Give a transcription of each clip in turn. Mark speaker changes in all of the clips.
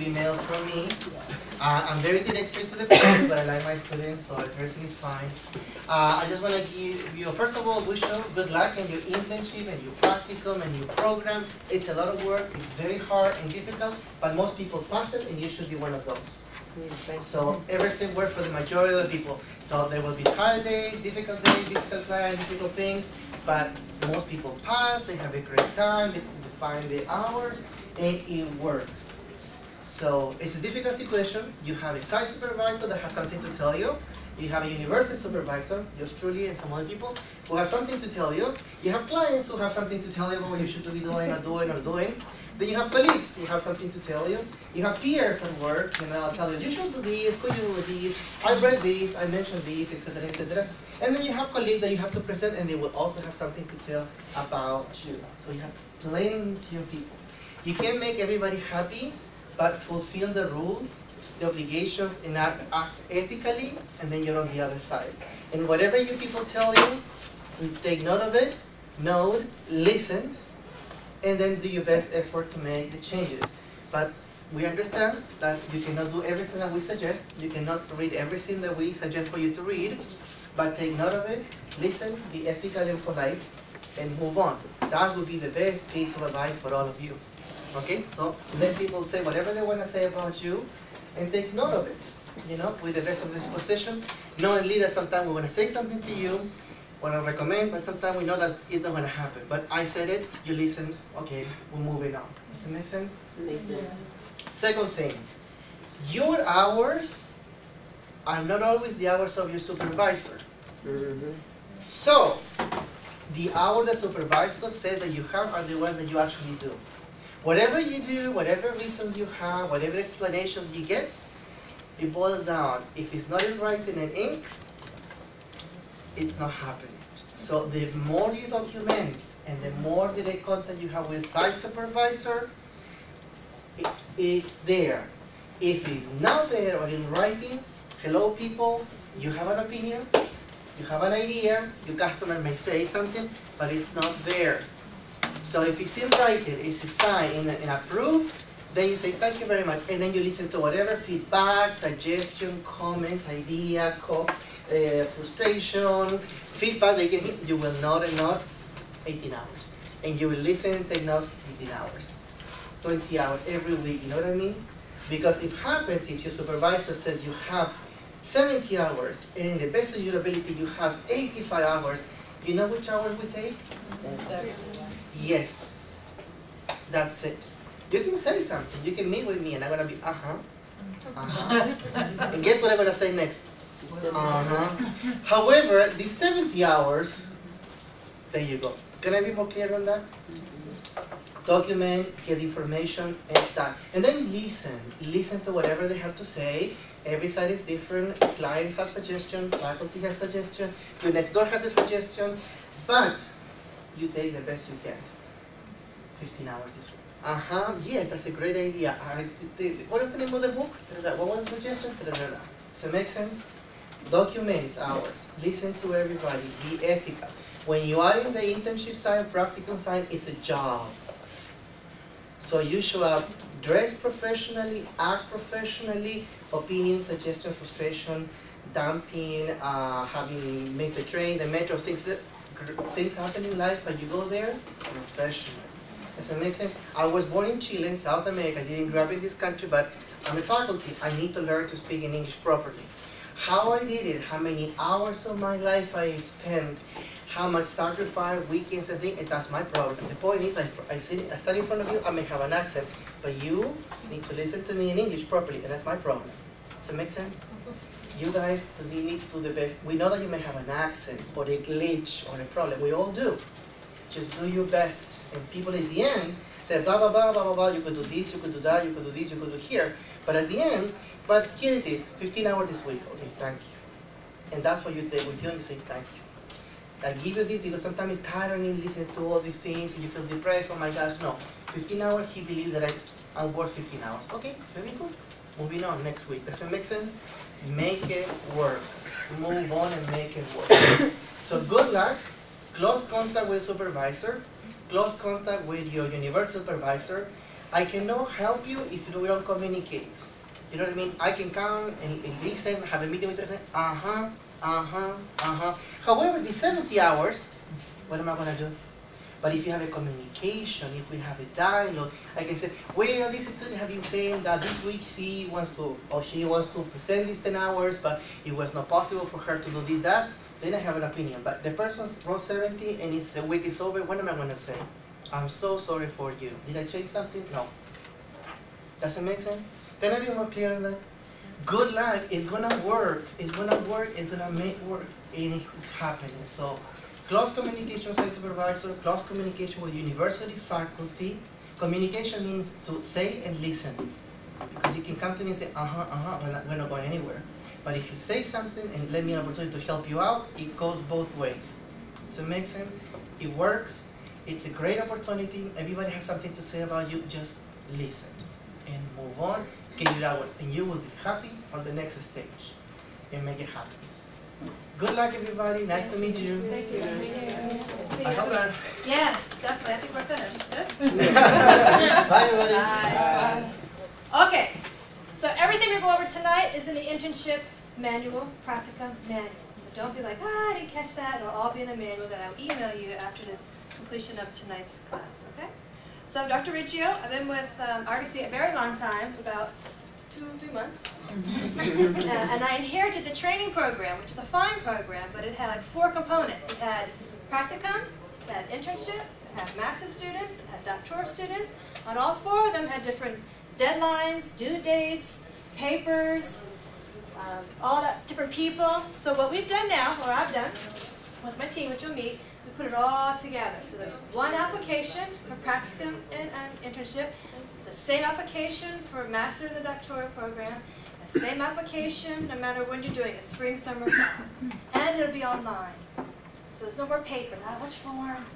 Speaker 1: email from me. I'm very direct to the point, but I like my students, so everything is fine. I just want to give you, first of all, wish you good luck in your internship and your practicum and your program. It's a lot of work, it's very hard and difficult, but most people pass it, and you should be one of those. So everything works for the majority of the people. So there will be hard days, difficult clients, difficult things, but most people pass, they have a great time, they define the hours, and it works. So it's a difficult situation. You have a site supervisor that has something to tell you. You have a university supervisor, yours truly, and some other people who have something to tell you. You have clients who have something to tell you about what you should be doing or doing. Then you have colleagues who have something to tell you. You have peers at work, and they'll tell you, you should do this, could you do this, I read this, I mentioned this, etc., etc. And then you have colleagues that you have to present, and they will also have something to tell about you. So you have plenty of people. You can't make everybody happy, but fulfill the rules, the obligations, and act ethically, and then you're on the other side. And whatever you people tell you, take note of it, note, listen, and then do your best effort to make the changes. But we understand that you cannot do everything that we suggest. You cannot read everything that we suggest for you to read, but take note of it, listen, be ethical and polite, and move on. That would be the best piece of advice for all of you. Okay, so let people say whatever they want to say about you, and take note of it, you know, with the best of disposition, knowing that sometimes we want to say something to you, want to recommend, but sometimes we know that it's not going to happen. But I said it, you listened, okay, we're moving on. Does it make sense?
Speaker 2: It makes sense.
Speaker 1: Second thing, your hours are not always the hours of your supervisor. So, the hour the supervisor says that you have are the ones that you actually do. Whatever you do, whatever reasons you have, whatever explanations you get, it boils down. If it's not in writing and ink, it's not happening. So the more you document and the more direct contact you have with site supervisor, it's there. If it's not there or in writing, hello people, you have an opinion, you have an idea, your customer may say something, but it's not there. So if it's in writing, it's signed and approved, then you say thank you very much, and then you listen to whatever feedback, suggestion, comments, idea, frustration, feedback they can hit. You will note and note 18 hours, and you will listen and take notes 18 hours, 20 hours every week. You know what I mean? Because it happens if your supervisor says you have 70 hours, and in the best of your ability you have 85 hours. You know which hours we take?
Speaker 2: 7.
Speaker 1: Yes, that's it. You can say something. You can meet with me, and I'm gonna be and guess what I'm gonna say next? However, the 70 hours, there you go. Can I be more clear than that? Document, get information, and start. And then listen. Listen to whatever they have to say. Every site is different. Clients have suggestions. Faculty has suggestions. Your next door has a suggestion. But you take the best you can. 15 hours this week. Yes, that's a great idea. What is the name of the book? What was the suggestion? Does it make sense? Document hours. Listen to everybody. Be ethical. When you are in the internship side, practicum side, it's a job. So you show up, dress professionally, act professionally, opinion, suggestion, frustration, dumping, having missed the train, the metro, things happen in life, but you go there professionally. Does that make sense? I was born in Chile, in South America. I didn't grow up in this country, but I'm a faculty. I need to learn to speak in English properly. How I did it, how many hours of my life I spent, how much sacrifice, weekends, and things, that's my problem. The point is, I stand in front of you, I may have an accent, but you need to listen to me in English properly, and that's my problem. Does that make sense? You guys need to do the best. We know that you may have an accent, or a glitch, or a problem. We all do. Just do your best. And people at the end say, blah, blah, blah, blah, blah, blah, you could do this, you could do that, you could do this, you could do here. But at the end, but here it is, 15 hours this week. Okay, thank you. And that's what you take with you, and you say thank you. I give you this because sometimes it's tiring listening to all these things, and you feel depressed, oh my gosh, no. 15 hours, he believes that I'm worth 15 hours. Okay, very good. Moving on next week. Does that make sense? Make it work. Move on and make it work. So good luck. Close contact with supervisor. Close contact with your university supervisor. I cannot help you if we don't communicate. You know what I mean? I can come and listen, have a meeting with you, However, the 70 hours, what am I going to do? But if you have a communication, if we have a dialogue, I can say, well, this student has been saying that this week she wants to, or she wants to present these 10 hours, but it was not possible for her to do this, that, then I have an opinion. But the person wrote 70 and the week is over, what am I going to say? I'm so sorry for you. Did I change something? No. Does it make sense? Can I be more clear on that? Good luck, it's gonna work. It's gonna work, it's gonna make work, and it's happening. So, close communication with site supervisor, close communication with university faculty. Communication means to say and listen. Because you can come to me and say, we're not going anywhere. But if you say something and let me an opportunity to help you out, it goes both ways. Does it make sense? It works, it's a great opportunity, everybody has something to say about you, just listen and move on. Get your hours, and you will be happy on the next stage and make it happen. Good luck, everybody. Nice to meet you.
Speaker 2: Thank you. Thank you.
Speaker 1: I hope that.
Speaker 2: Yes, definitely. I think we're finished. Good?
Speaker 1: Bye, everybody.
Speaker 2: Bye. Okay. So everything we go over tonight is in the internship manual, Practicum manual. So don't be like, I didn't catch that. It'll all be in the manual that I'll email you after the completion of tonight's class. Okay? So I'm Dr. Riggio. I've been with Argosy a very long time, about 2 or 3 months. And I inherited the training program, which is a fine program, but it had like 4 components. It had practicum, it had internship, it had master's students, it had doctoral students, and all 4 of them had different deadlines, due dates, papers, all that, different people. So what we've done now, or I've done with my team, which you'll meet, we put it all together. So there's one application for practicum and internship, the same application for master's and doctoral program, the same application no matter when you're doing it, spring, summer, fall. And it'll be online. So there's no more paper. Which form?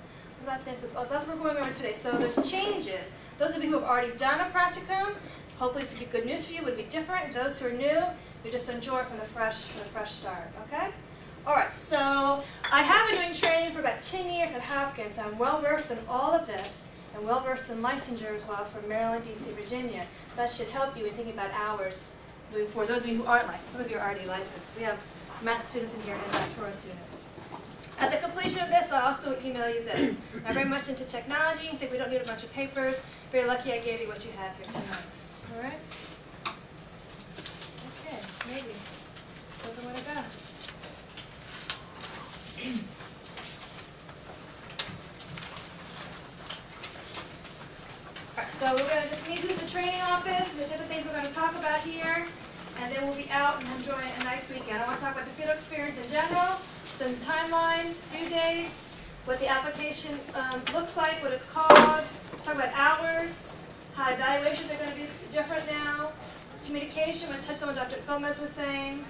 Speaker 2: What about this? So that's what we're going over today. So there's changes. Those of you who have already done a practicum, hopefully this will be good news for you, would be different. Those who are new, you just enjoy it from the fresh start, okay? All right, so I have been doing training for about 10 years at Hopkins, so I'm well versed in all of this, and well versed in licensure as well from Maryland, DC, Virginia. That should help you in thinking about hours moving forward. Those of you who aren't licensed, some of you are already licensed. We have master's students in here and doctoral students. At the completion of this, I'll also email you this. I'm very much into technology. I think we don't need a bunch of papers. Very lucky I gave you what you have here tonight. All right? Okay, maybe. Doesn't want to go. Alright, so we're going to just meet who's the training office and the different things we're going to talk about here, and then we'll be out and enjoying a nice weekend. I want to talk about the field experience in general, some timelines, due dates, what the application looks like, what it's called, talk about hours, how evaluations are going to be different now, communication, which touched on what Dr. Gomez was saying,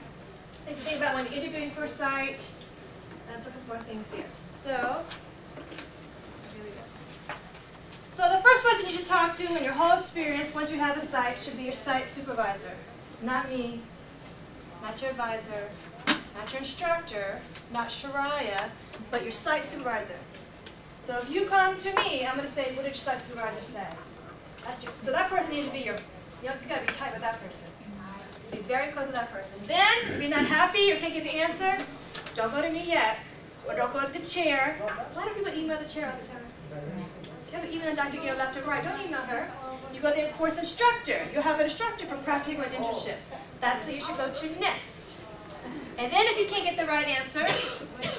Speaker 2: things to think about when you're interviewing for a site. Let's look at more things here. So, here we go. So the first person you should talk to in your whole experience once you have a site should be your site supervisor. Not me, not your advisor, not your instructor, not Shariah, but your site supervisor. So if you come to me, I'm going to say, what did your site supervisor say? That's your, so that person needs to be your, you got to be tight with that person. Be very close to that person. Then, if you're not happy or can't get the answer, don't go to me yet, or don't go to the chair. A lot of people email the chair all the time. You have an email Dr. Gail left and right. Don't email her. You go to the course instructor. You'll have an instructor for practicum and internship. That's who you should go to next. And then if you can't get the right answer,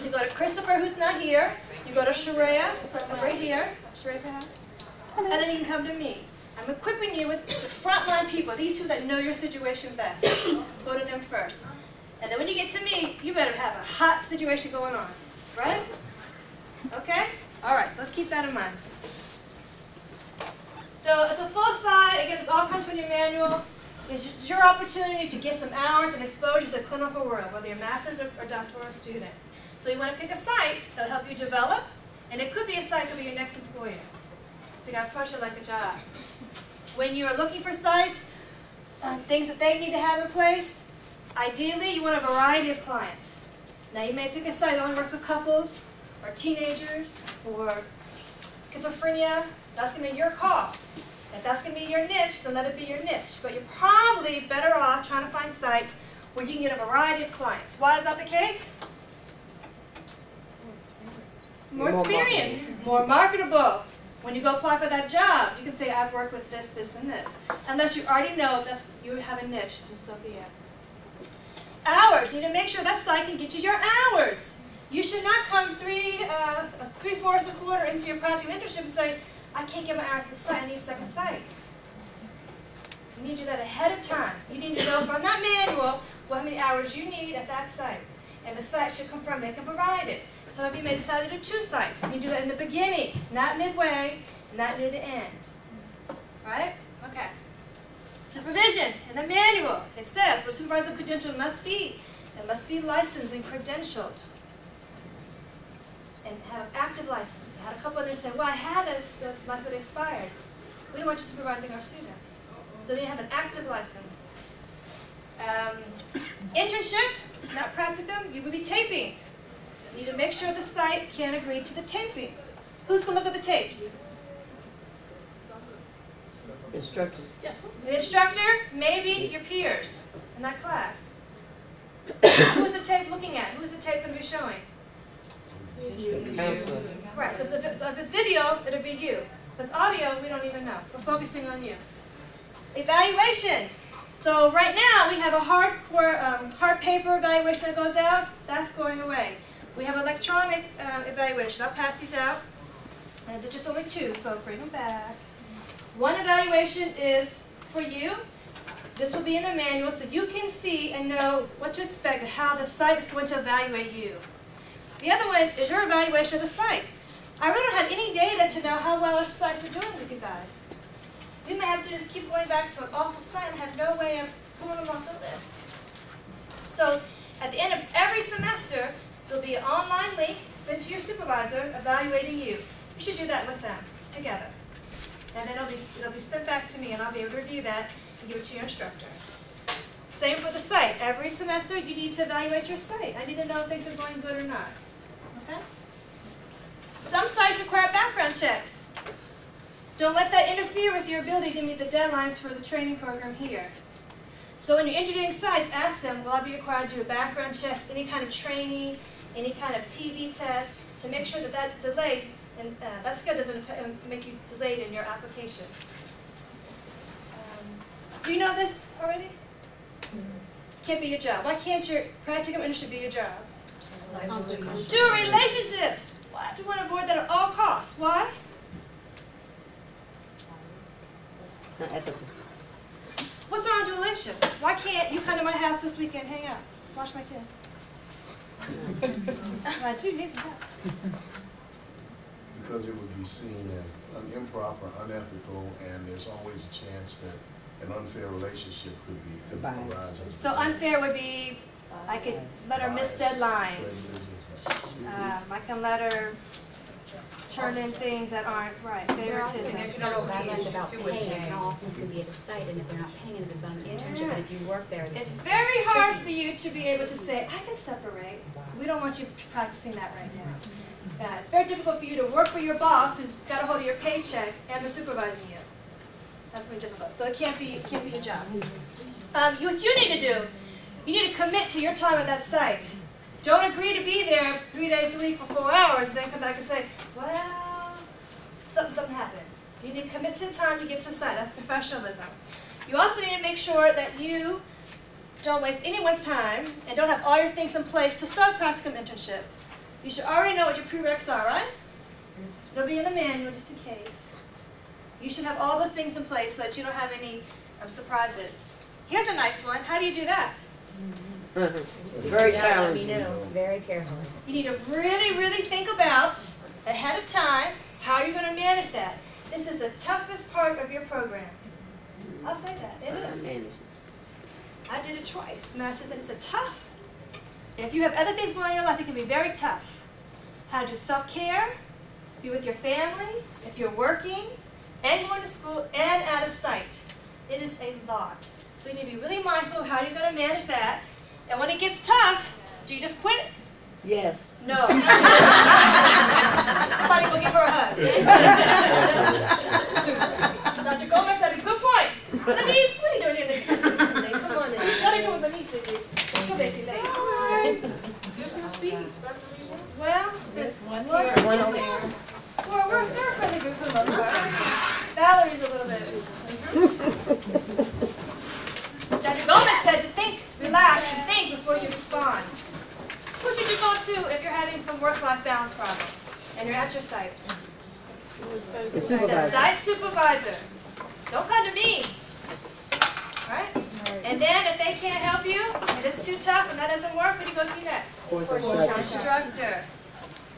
Speaker 2: you go to Christopher, who's not here. You go to Sharia, right here. Sharia, and then you can come to me. I'm equipping you with the frontline people, these people that know your situation best. Go to them first. And then when you get to me, you better have a hot situation going on. Right? Okay? All right, so let's keep that in mind. So it's a full site. Again, this all comes from your manual. It's your opportunity to get some hours and exposure to the clinical world, whether you're a master's or doctoral student. So you want to pick a site that'll help you develop, and it could be a site that could be your next employer. So you got to approach it like a job. When you're looking for sites, things that they need to have in place, ideally you want a variety of clients. Now you may pick a site that only works with couples, or teenagers, or schizophrenia. That's going to be your call. If that's going to be your niche, then let it be your niche. But you're probably better off trying to find sites where you can get a variety of clients. Why is that the case? More experience, more marketable. When you go apply for that job, you can say, I've worked with this, this, and this. Unless you already know you have a niche, then so be it. Hours. You need to make sure that site can get you your hours. You should not come three-fourths a quarter into your practicum internship and say, I can't get my hours to the site, I need a second site. You need to do that ahead of time. You need to know from that manual how many hours you need at that site. And the site should confirm they can provide it. Some of you may decide to do 2 sites. You do that in the beginning, not midway, not near the end. Right? Okay. Supervision in the manual. It says what supervisor credential must be. It must be licensed and credentialed. And have an active license. I had a couple others say, well, I had a month but it expired. We don't want you supervising our students. So they have an active license. Internship, not practicum, you would be taping. You need to make sure the site can agree to the taping. Who's going to look at the tapes?
Speaker 3: Instructor.
Speaker 2: Yes. The instructor, maybe your peers in that class. Who is the tape looking at? Who is the tape going to be showing?
Speaker 3: The counselor.
Speaker 2: Right, so if it's video, it'll be you. If it's audio, we don't even know. We're focusing on you. Evaluation. So right now, we have a hard paper evaluation that goes out. That's going away. We have electronic evaluation. I'll pass these out. And they're just only 2, so bring them back. One evaluation is for you. This will be in the manual, so you can see and know what to expect and how the site is going to evaluate you. The other one is your evaluation of the site. I really don't have any data to know how well our sites are doing with you guys. We may have to just keep going back to an awful site and have no way of pulling them off the list. So at the end of every semester, there'll be an online link sent to your supervisor evaluating you. You should do that with them together. And then it'll be sent back to me, and I'll be able to review that and give it to your instructor. Same for the site. Every semester, you need to evaluate your site. I need to know if things are going good or not. Okay? Some sites require background checks. Don't let that interfere with your ability to meet the deadlines for the training program here. So when you're interviewing sites, ask them, will I be required to do a background check, any kind of training, any kind of TB test, to make sure that that delay, and that schedule doesn't make you delayed in your application. Do you know this already? Can't be your job. Why can't your practicum internship be your job? Do relationships. Why do you want to avoid that at all costs? Why?
Speaker 3: Not ethical.
Speaker 2: What's wrong with a relationship? Why can't you come to my house this weekend, hang out, watch my kid? I do need some help.
Speaker 4: Because it would be seen as improper, unethical, and there's always a chance that an unfair relationship could arise.
Speaker 2: So unfair would be, I could let her miss deadlines. I can let her turn in things that aren't right. Favoritism.
Speaker 5: Guidelines about pay and how often it can be at the site, and if they're not paying it, if it's on an internship, and if you work there.
Speaker 2: It's very hard for you to be able to say, I can separate. We don't want you practicing that right now. It's very difficult for you to work for your boss who's got a hold of your paycheck and they're supervising you. That's very difficult. So it can't be your job. What you need to do, you need to commit to your time at that site. Don't agree to be there 3 days a week for 4 hours and then come back and say, well, something happened. You need to commit to the time you get to the site. That's professionalism. You also need to make sure that you don't waste anyone's time and don't have all your things in place to start a practicum internship. You should already know what your prereqs are, right? It'll be in the manual just in case. You should have all those things in place so that you don't have any surprises. Here's a nice one. How do you do that?
Speaker 3: Very challenging.
Speaker 5: Very carefully.
Speaker 2: You need to really, really think about, ahead of time, how you're going to manage that. This is the toughest part of your program. I'll say that. It is. I did it twice. Masters, and it's tough. If you have other things going on in your life, it can be very tough. How to do self-care, be with your family, if you're working, and going to school, and at a site. It is a lot. So you need to be really mindful of how you're going to manage that. And when it gets tough, do you just quit?
Speaker 3: Yes.
Speaker 2: No. Somebody will give her a hug. Dr. Gomez had a good point. Denise, what are you doing here next Sunday? Come on in. You gotta come with Denise, did you? She'll make you late.
Speaker 6: There's no seats.
Speaker 2: Well, this
Speaker 3: One over there.
Speaker 2: we're a fairly good for the most part. Valerie's a little bit. Dr. Gomez said to think, relax, and think before you respond. Who should you go to if you're having some work-life balance problems and you're at your site?
Speaker 3: The
Speaker 2: The
Speaker 3: supervisor.
Speaker 2: site supervisor. Don't come to me. Right? And then if they can't help you, and it's too tough and that doesn't work, who do you go to next?
Speaker 3: Course
Speaker 2: Instructor.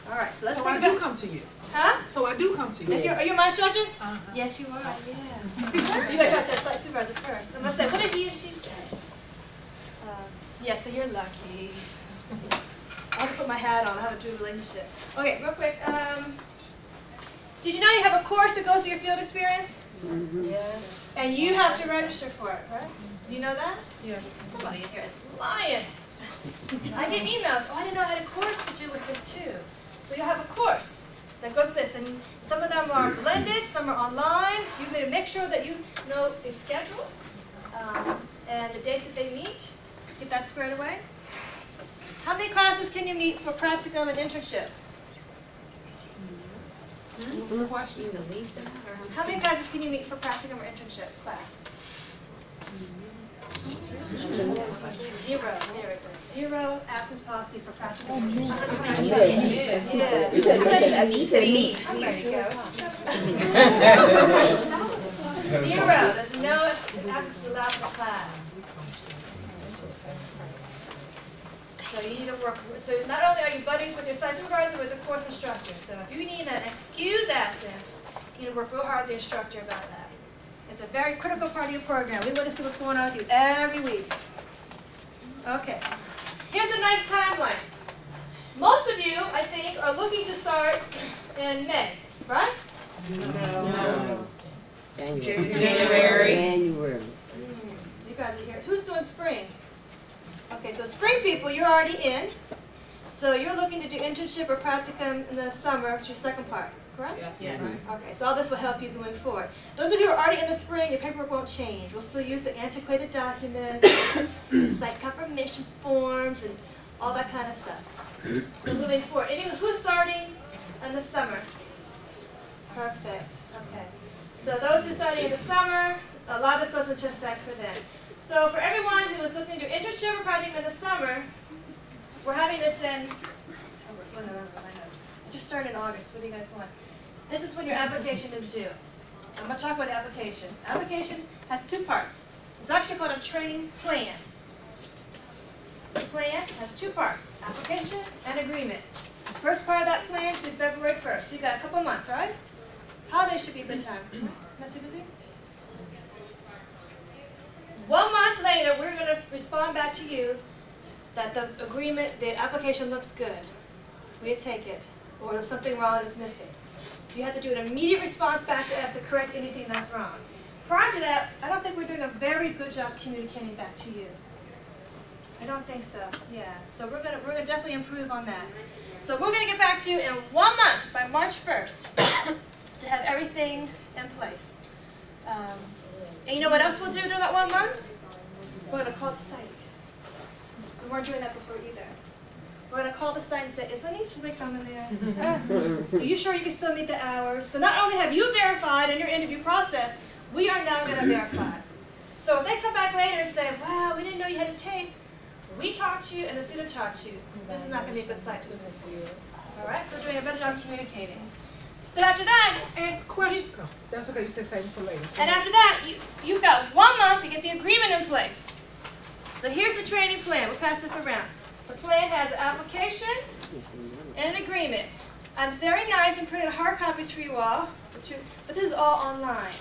Speaker 2: All right, so let's
Speaker 6: So
Speaker 2: think
Speaker 6: I do
Speaker 2: about.
Speaker 6: come to you.
Speaker 2: Huh?
Speaker 6: So I do come to you.
Speaker 2: If you're, are you my instructor?
Speaker 6: Uh-huh.
Speaker 2: Yes, you are. Yeah. You got to talk to our site supervisor first. I'm gonna say, what did he or she say? Yeah, so you're lucky. I'll have to put my hat on. I have a true relationship. Okay, real quick. Did you know you have a course that goes with your field experience?
Speaker 3: Yes.
Speaker 2: And you have to register for it, right? Do you know that?
Speaker 6: Yes.
Speaker 2: Somebody in here is lying. I get emails. Oh, I didn't know I had a course to do with this too. So you have a course that goes with this, and some of them are blended, some are online. You may make sure that you know the schedule and the days that they meet. Get that squared away. How many classes can you meet for practicum and internship?
Speaker 6: What's the question?
Speaker 5: The least amount or
Speaker 2: How many classes can you meet for practicum or internship class? 0. There is a 0 absence policy for practicum.
Speaker 3: Yes.
Speaker 2: Yeah.
Speaker 3: You said meat.
Speaker 2: There you go. 0. There's no absence allowed for class. So you need to work. So not only are you buddies with your site supervisor, but the course instructor. So if you need an excused absence, you need to work real hard with the instructor about that. It's a very critical part of your program. We want to see what's going on with you every week. Okay. Here's a nice timeline. Most of you, I think, are looking to start in May, right?
Speaker 3: No.
Speaker 6: January.
Speaker 3: January.
Speaker 2: You guys are here. Who's doing spring? Okay, so spring people, you're already in. So you're looking to do internship or practicum in the summer. It's your second part, correct?
Speaker 6: Yes.
Speaker 2: Okay, so all this will help you going forward. Those of you who are already in the spring, your paperwork won't change. We'll still use the antiquated documents, site confirmation forms, and all that kind of stuff. We're moving forward. Who's starting in the summer? Perfect. Okay. So those who are starting in the summer, a lot of this goes into effect for them. So for everyone who is looking to do internship or practicum in the summer, we're having this in October. I just started in August. What do you guys want? This is when your application is due. I'm going to talk about the application. The application has 2 parts. It's actually called a training plan. The plan has 2 parts, application and agreement. The first part of that plan is due February 1st. So you got a couple months, right? Holidays should be a good time. Not too busy? 1 month later, we're going to respond back to you that the agreement, the application looks good. We take it. Or there's something wrong that's missing. You have to do an immediate response back to us to correct anything that's wrong. Prior to that, I don't think we're doing a very good job communicating back to you. I don't think so. Yeah. So we're gonna definitely improve on that. So we're gonna get back to you in 1 month by March 1st to have everything in place. And you know what else we'll do during that 1 month? We're gonna call the site. We weren't doing that before either. We're going to call the site and say, is Denise really coming there? Are you sure you can still meet the hours? So not only have you verified in your interview process, we are now going to verify. So if they come back later and say, wow, we didn't know you had a tape, we taught you and the student taught you. This is not going to be a good site to work. All right, so we're doing a better job of communicating. Then after that,
Speaker 6: Question. Oh, that's okay. You said save it for later.
Speaker 2: and after that, you've got 1 month to get the agreement in place. So here's the training plan. We'll pass this around. The plan has an application and an agreement. I'm very nice and printed hard copies for you all, but this is all online.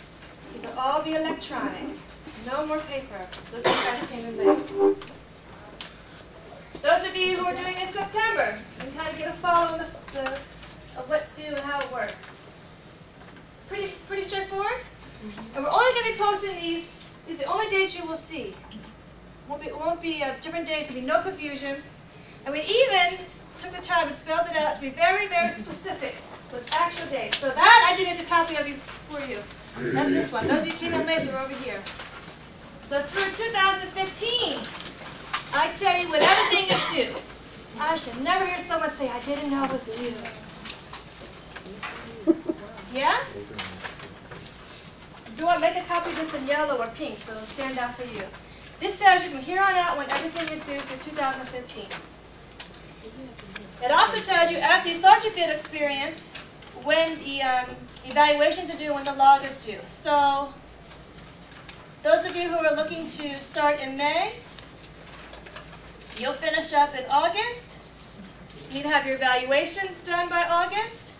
Speaker 2: These will all be electronic. No more paper. Those are the guys that came in May. Those of you who are doing it in September, you can kind of get a follow of what's due and how it works. Pretty straightforward. And we're only going to be posting these. These are the only dates you will see. It won't be different days. There'll be no confusion. And we even took the time and spelled it out to be very, very specific with actual dates. So that I did a copy of you for you. That's this one. Those of you who came in late, they're over here. So through 2015, I tell you when everything is due. I should never hear someone say, I didn't know it was due. Yeah? If you want to make a copy of this in yellow or pink, so it'll stand out for you. This tells you from here on out when everything is due for 2015. It also tells you after you start your field experience when the evaluations are due, when the log is due. So those of you who are looking to start in May, you'll finish up in August. You need to have your evaluations done by August,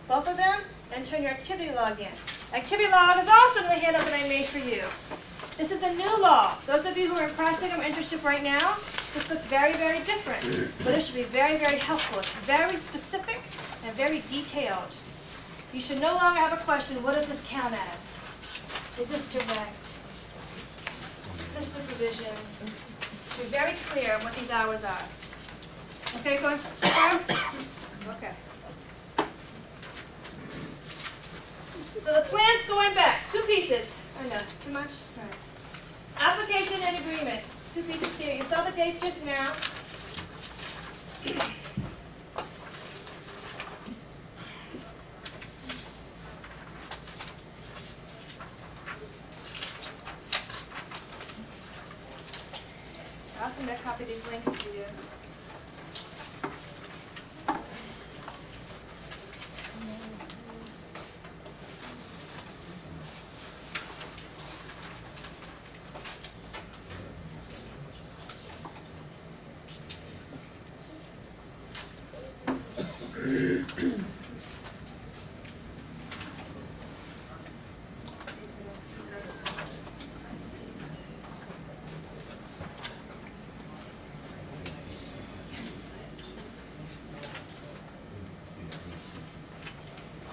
Speaker 2: both of them, and turn your activity log in. Activity log is also in the handout that I made for you. This is a new log. Those of you who are in Practicum or Internship right now, this looks very, very different. But it should be very, very helpful. It's very specific and very detailed. You should no longer have a question, what does this count as? Is this direct? Is this supervision? It should be very clear what these hours are. Okay, going okay. So the plan's going back. 2 pieces. Oh no, too much? All right. Application and agreement. 2 pieces here. You saw the dates just now. I also made a copy of these links for you.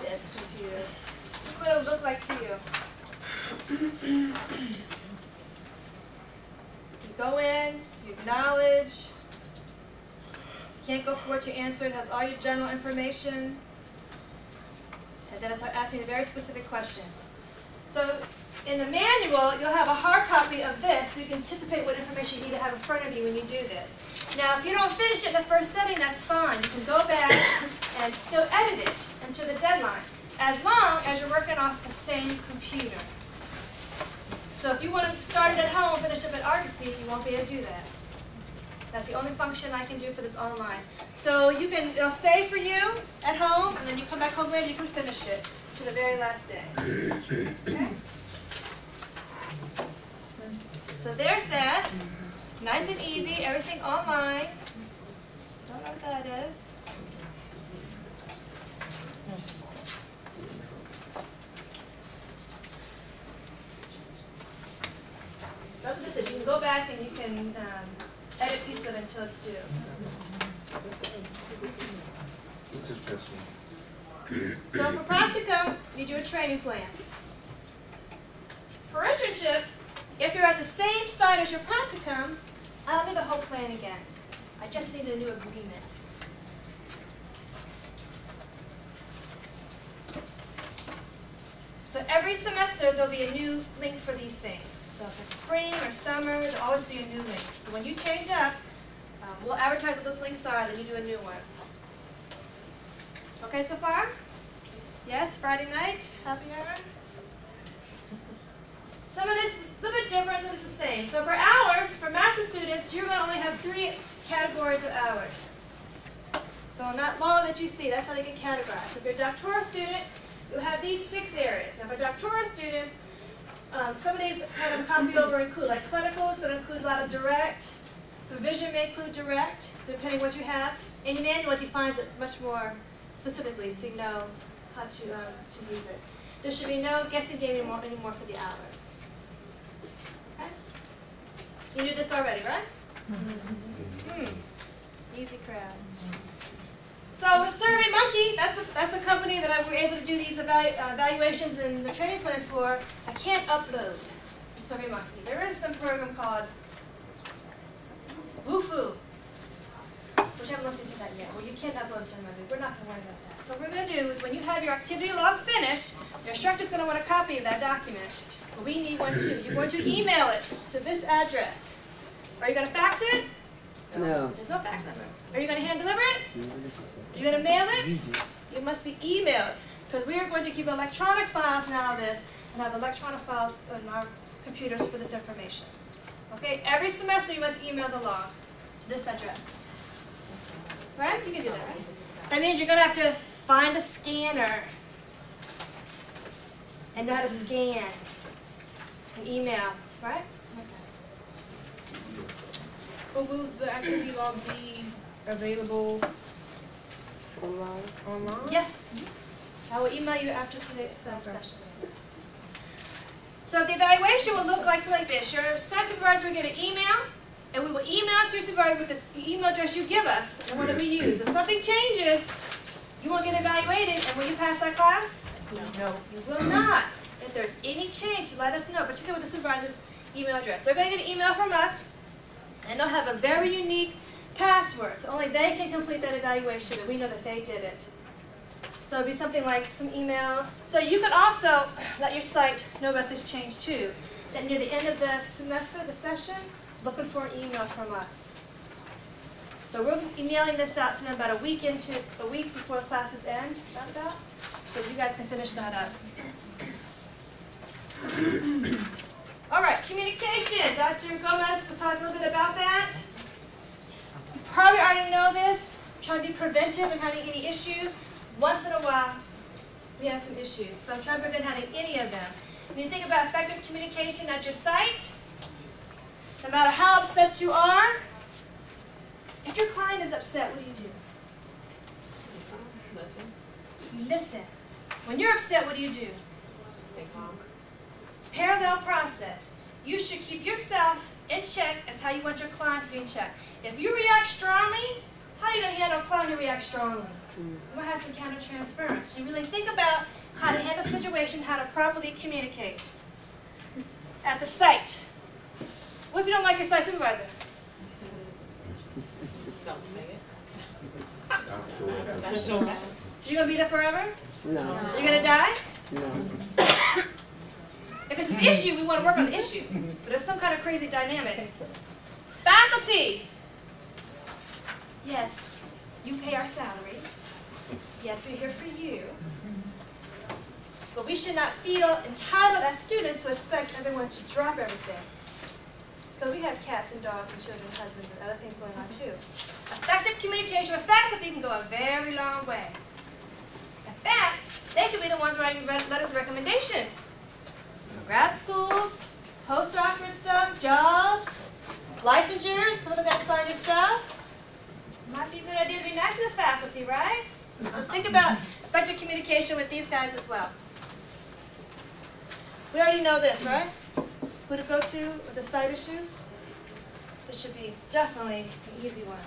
Speaker 2: This computer. This is what it would look like to you. You go in, you acknowledge. Can't go forward to answer. It has all your general information. And then it starts asking you very specific questions. So in the manual, you'll have a hard copy of this so you can anticipate what information you need to have in front of you when you do this. Now, if you don't finish it in the first setting, that's fine. You can go back and still edit it until the deadline, as long as you're working off the same computer. So if you want to start it at home, finish up at Argosy, you won't be able to do that. That's the only function I can do for this online. So you can, it'll save for you at home, and then you come back home later, you can finish it to the very last day. Okay? So there's that. Nice and easy, everything online. Don't know what that is. So that's what this is. You can go back and you can edit pieces of it until it's due. So for Practicum, you do a training plan. For Internship, if you're at the same site as your Practicum, I don't need the whole plan again. I just need a new agreement. So every semester, there'll be a new link for these things. So if it's spring or summer, there'll always be a new link. So when you change up, we'll advertise what those links are, then you do a new one. Okay so far? Yes, Friday night, happy hour? Some of this is a little bit different, some of this is the same. So for hours, for master's students, you're going to only have 3 categories of hours. So on that law that you see, that's how they get categorized. If you're a doctoral student, you'll have these 6 areas. And for doctoral students, some of these kind of copy over include, like clinical is going to include a lot of direct. Provision may include direct, depending what you have. And your manual defines it much more specifically, so you know how to use it. There should be no guessing game anymore for the hours. Okay? You knew this already, right? Easy crowd. So with SurveyMonkey, that's the company that I were able to do these evaluations and the training plan for. I can't upload to SurveyMonkey. There is some program called Wufoo. which I haven't looked into that yet, where you can't upload a certain amount of it. We're not going to worry about that. So what we're going to do is when you have your activity log finished, your instructor's going to want a copy of that document. But we need one too. You're going to email it to this address. Are you going to fax it?
Speaker 3: No.
Speaker 2: There's no fax number. Are you going to hand deliver it? Are you going to mail it? It must be emailed. Because we are going to keep electronic files now of this and have electronic files on our computers for this information. Okay? Every semester you must email the log to this address. Right? You can do that, right? That means you're going to have to find a scanner and know how to scan and email, right?
Speaker 6: But will the activity log be available online?
Speaker 2: Yes. I will email you after today's session. So the evaluation will look like something like this. Your site supervisor will get an email, and we will email it to your supervisor with the email address you give us, the one that we use. If something changes, you won't get evaluated, and will you pass that class?
Speaker 6: No.
Speaker 2: You will not. If there's any change, let us know, particularly with the supervisor's email address. They're going to get an email from us, and they'll have a very unique password, so only they can complete that evaluation, and we know that they did it. So it'll be something like some email. So you can also let your site know about this change too. That near the end of the semester, the session, looking for an email from us. So we're emailing this out to them about a week before the classes end, about, so you guys can finish that up. All right, communication. Dr. Gomez was talking a little bit about that. You probably already know this. Trying to be preventive and having any issues. Once in a while, we have some issues. So try to prevent having any of them. When you think about effective communication at your site, no matter how upset you are, if your client is upset, what do?
Speaker 6: Listen.
Speaker 2: You listen. When you're upset, what do?
Speaker 6: Stay calm.
Speaker 2: Parallel process. You should keep yourself in check as how you want your clients to be in check. If you react strongly, how are you going to handle a client who reacts strongly? You might have some counter-transference. You really think about how to handle a situation, how to properly communicate. At the site. What if you don't like your site supervisor?
Speaker 6: Don't say it.
Speaker 2: You going to be there forever?
Speaker 3: No.
Speaker 2: You're going to die?
Speaker 3: No.
Speaker 2: If it's an issue, we want to work on the issue. But there's some kind of crazy dynamic. Faculty. Yes, you pay our salary. Yes, we're here for you. But we should not feel entitled as students to expect everyone to drop everything. Because we have cats and dogs and children and husbands and other things going on too. Effective communication with faculty can go a very long way. In fact, they could be the ones writing letters of recommendation. Grad schools, postdoctorate stuff, jobs, licensure, some of them got to sign your stuff. Might be a good idea to be nice to the faculty, right? So think about effective communication with these guys as well. We already know this, right? Who to go to with the site issue? This should be definitely an easy one.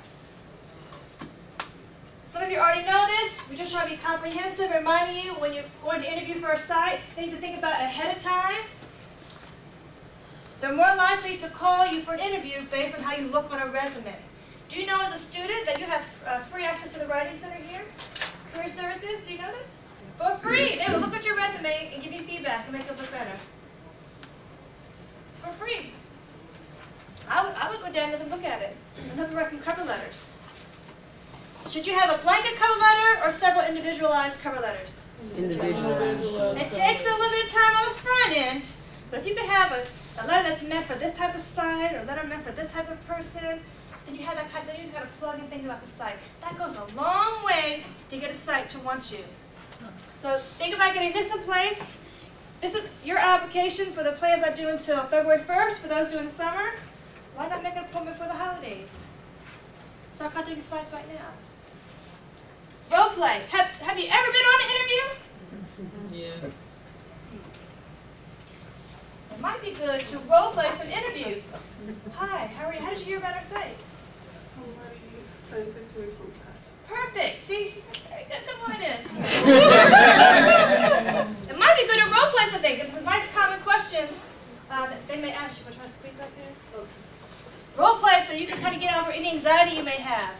Speaker 2: Some of you already know this. We just try to be comprehensive, reminding you when you're going to interview for a site, things to think about ahead of time. They're more likely to call you for an interview based on how you look on a resume. Do you know as a student that you have free access to the Writing Center here? Career Services, do you know this? For free. They will look at your resume and give you feedback and make it look better. For free. I would go down and look at it and help you write some cover letters. Should you have a blanket cover letter or several individualized cover letters?
Speaker 3: Individualized.
Speaker 2: It takes a little bit of time on the front end, but if you could have a letter that's meant for this type of site or a letter meant for this type of person, then you have that kind. Then you just got to plug and think about the site. That goes a long way to get a site to want you. So think about getting this in place. This is your application for the plans I do until February 1st. For those doing the summer, why not make an appointment for the holidays? Start contacting sites right now. Role play. Have you ever been on an interview?
Speaker 6: Yes.
Speaker 2: It might be good to role play some interviews. Hi, how are you? How did you hear about our site?
Speaker 6: Somebody sent it to me from class.
Speaker 2: Perfect. See, good morning. It might be good to role play something. It's some nice common questions that they may ask you. Which one to squeeze back there? Role play so you can kind of get over any anxiety you may have.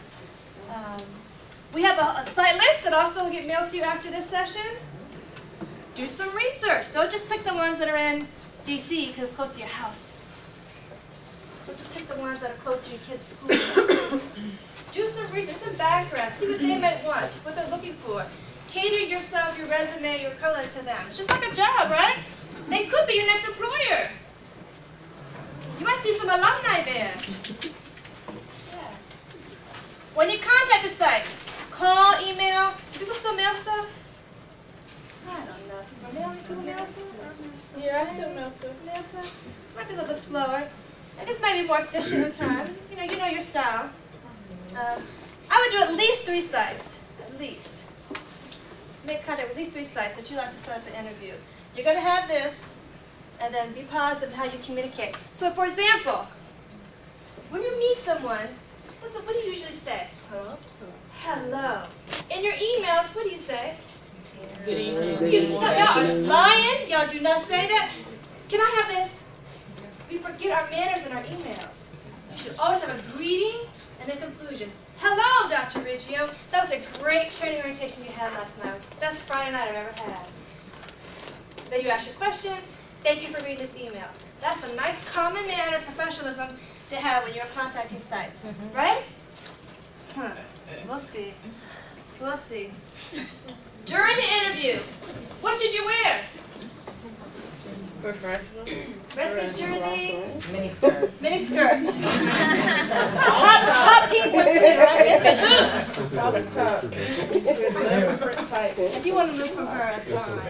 Speaker 2: We have a site list that also will get mailed to you after this session. Do some research. Don't just pick the ones that are in DC because it's close to your house. Don't just pick the ones that are close to your kid's school. Do some research, some background, see what they might want, what they're looking for. Cater yourself, your resume, your cover letter to them. It's just like a job, right? They could be your next employer. You might see some alumni there. Yeah. When you contact the site, call, email. Do people still mail stuff? I don't know. People mail stuff?
Speaker 6: Yeah, I still mail stuff.
Speaker 2: Mail stuff? Might be a little bit slower. And this might be more efficient in time. You know your style. I would do at least 3 sites. At least. Make contact with at least 3 sites that you like to set up an interview. You're going to have this, and then be positive in how you communicate. So, for example, when you meet someone, what do you usually say? Hello. In your emails, what do you say?
Speaker 6: Good evening.
Speaker 2: So y'all are lying. Y'all do not say that. Can I have this? We forget our manners in our emails. You should always have a greeting and a conclusion. Hello, Dr. Riggio. That was a great training orientation you had last night. It was the best Friday night I've ever had. Then you ask your question. Thank you for reading this email. That's some nice common manners, professionalism to have when you're contacting sites, right? Huh. We'll see. We'll see. During the interview, what should you wear?
Speaker 6: Professional.
Speaker 2: Redskins jersey,
Speaker 3: Mini skirt.
Speaker 2: mini skirt. hot pink one too, right? Yes, and boots.
Speaker 6: Collar top. With leather print tights.
Speaker 2: If you want to move from her, that's fine.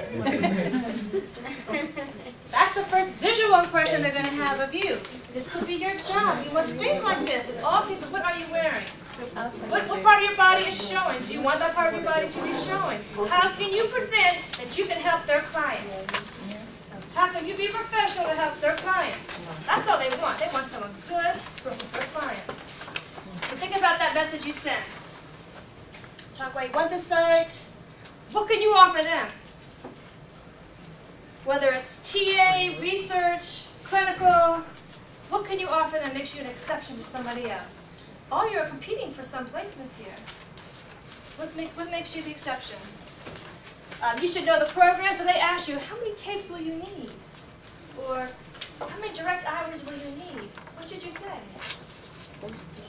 Speaker 2: That's the first visual impression they're going to have of you. This could be your job. You must think like this. In all cases, what are you wearing? What part of your body is showing? Do you want that part of your body to be showing? How can you present that you can help their clients? How can you be professional to help their clients? That's all they want. They want someone good for their clients. So think about that message you sent. Talk why you want the site. What can you offer them? Whether it's TA, research, clinical, what can you offer them that makes you an exception to somebody else? Oh, you're competing for some placements here. What makes you the exception? You should know the program, so they ask you, how many tapes will you need? Or, how many direct hours will you need? What should you say?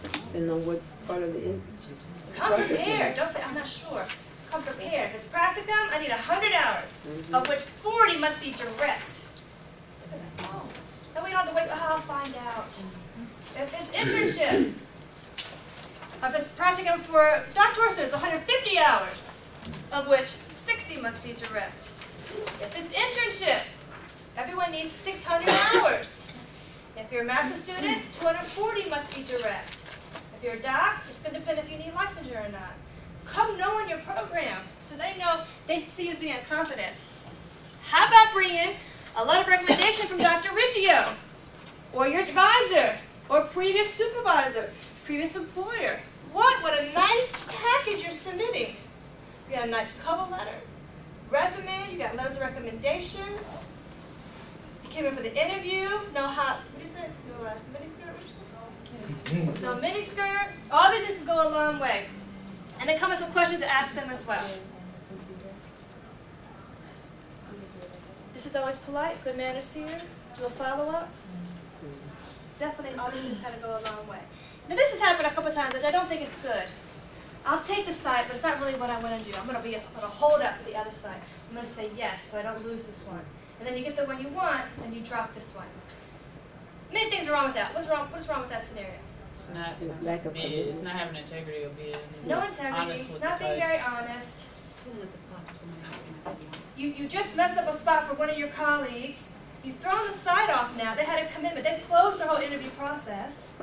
Speaker 3: Depending on what part of the internship.
Speaker 2: Come prepared. Don't say, I'm not sure. Come prepared. If it's practicum, I need 100 hours, of which 40 must be direct. Oh, then we don't have to wait, I'll find out. If it's internship, if it's practicum for doctoral students, 150 hours, of which 60 must be direct. If it's internship, everyone needs 600 hours. If you're a master's student, 240 must be direct. If you're a doc, it's going to depend if you need licensure or not. Come knowing your program so they see you as being confident. How about bringing a letter of recommendation from Dr. Riggio, or your advisor, or previous supervisor, previous employer? What a nice package you're submitting. You got a nice cover letter, resume, you got letters of recommendations. You came in for the interview, no hot, what is it? No miniskirt, what is it? No miniskirt. All these can go a long way. And then come with some questions to ask them as well. This is always polite, good manners here. Do a follow-up. Definitely all these things kind of go a long way. Now this has happened a couple times, which I don't think is good. I'll take the site, but it's not really what I want to do. I'm going to hold up for the other side. I'm going to say yes, so I don't lose this one. And then you get the one you want, and you drop this one. Many things are wrong with that. What's wrong with that scenario?
Speaker 6: It's not
Speaker 3: Lack of
Speaker 6: it's not having integrity or being
Speaker 2: It's no integrity. It's not being very honest.
Speaker 5: Filling up the spot for someone else who might be more.
Speaker 2: You just messed up a spot for one of your colleagues. You've thrown the site off now. They had a commitment. They've closed their whole interview process.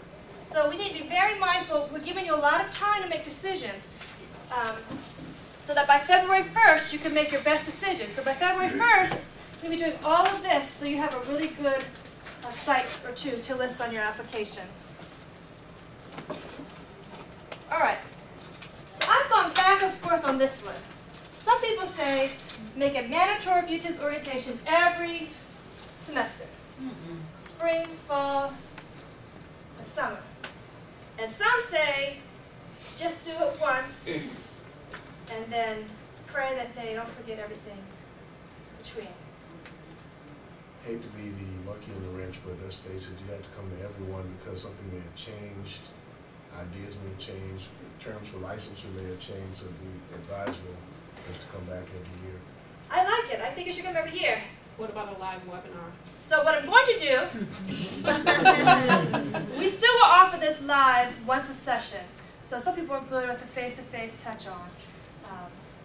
Speaker 2: So we need to be very mindful. We're giving you a lot of time to make decisions. So that by February 1st, you can make your best decision. So by February 1st, we're going to be doing all of this so you have a really good site or two to list on your application. All right. So I've gone back and forth on this one. Some people say make a mandatory futures orientation every semester. Spring, fall, and summer. And some say just do it once and then pray that they don't forget everything between.
Speaker 4: Hate to be the monkey in the wrench, but let's face it, you have to come to everyone because something may have changed, ideas may have changed, terms for licensure may have changed, so it'd be advisable is to come back every year.
Speaker 2: I like it. I think you should come every year.
Speaker 3: What about a live webinar?
Speaker 2: So what I'm going to do, we still will offer this live once a session. So some people are good with the face-to-face touch on.